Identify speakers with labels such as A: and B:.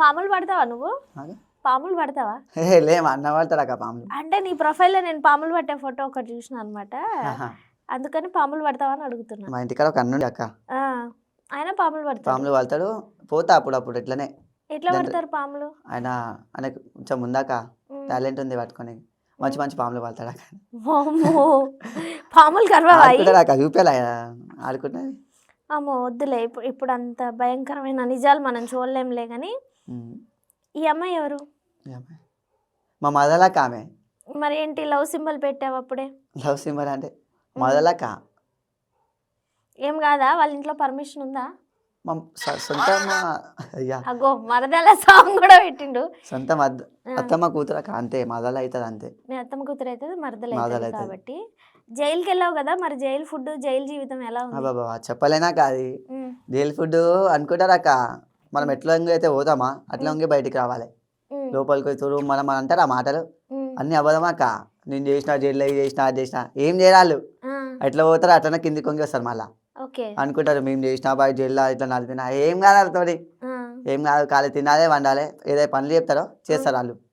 A: పాములు పడతావా నువ్వు?
B: ఆగు.
A: పాములు పడతావా?
B: లేమా అన్న పడతాడు అక్క పాములు.
A: అంటే నీ ప్రొఫైల్లో నేను పాములు పట్టే ఫోటో ఒకటి చూసిన అనమాట.
B: ఆహా.
A: అందుకని పాములు పడతావా అని అడుగుతున్నా.
B: మా ఇంటికాడ ఒక అన్నుండి అక్క,
A: ఆ, ఆయన పాములు పడతాడు.
B: పాములు పడతాడు. పోతా అప్పుడప్పుడు ఇట్లనే.
A: ఎట్లా
B: దాంట్లో
A: పడతారు పాములు?
B: ఆయనకు కొంచెం ముందాక
A: ఉమ్.
B: టాలెంట్ ఉంది పట్టుకొని. మంచి మంచి పాములు పడతాడు అక్క.
A: వామ్మో, పాములు కరవా?
B: ఆడుకుంటాడు అక్క, చూపేలా ఆడుకుంటుంది.
A: అమ్మో వద్దులే, ఇప్పుడు అంత భయంకరమైన నిజాలు మనం చూడలేంలే. కానీ ఈ అమ్మాయి ఎవరు?
B: మా మదలక్క ఆమె.
A: మరి ఏంటి లవ్ సింబల్ పెట్టావు అప్పుడే?
B: లవ్ సింబల్ అంటే మదలక్క.
A: ఏం కాదా? వాళ్ళ ఇంట్లో పర్మిషన్ ఉందా?
B: మా సొంత అయ్యా
A: అగో మరదల సాంగ్ కూడా పెట్టిండు.
B: సొంత అత్తమ్మ కూతురు అక్క, అంతే మదల అవుతుంది అంతే.
A: మీ అత్తమ్మ కూతురు అవుతుంది, మరదలు
B: మరదలు
A: అవుతుంది.
B: అవుతుంది.
A: కాబట్టి జైలుకి వెళ్ళావు కదా, మరి జైలు ఫుడ్, జైలు జీవితం ఎలా ఉంది?
B: బాబా చెప్పలేనాక అది
A: ఉమ్,
B: జైలు ఫుడ్ అనుకుంటారు అక్క. మనం ఎట్లా వంగి అయితే పోతామా అట్లా వంగి బయటికి రావాలి.
A: ఉమ్,
B: లోపలికి పోయి చూడు మనం అంటారు ఆ మాటలు
A: ఉమ్,
B: అన్నీ అబద్ధం అక్క. నేను చేసిన జైల్లో ఇది చేసిన అది చేసిన ఏం చేయాలి.
A: ఆ,
B: ఎట్లా పోతారు అట్లనే కిందికి వంగి వస్తారు మళ్ళీ.
A: ఓకే.
B: అనుకుంటారు మేము చేసిన బాయ్ జైల్లో ఇట్లా నడిపినా ఏం కాదు వాళ్ళతోటి.
A: ఆ,
B: ఏం కాదు, ఖాళీ తినాలి వండాలి, ఏదైనా పనులు చెప్తారో చేస్తారు వాళ్ళు.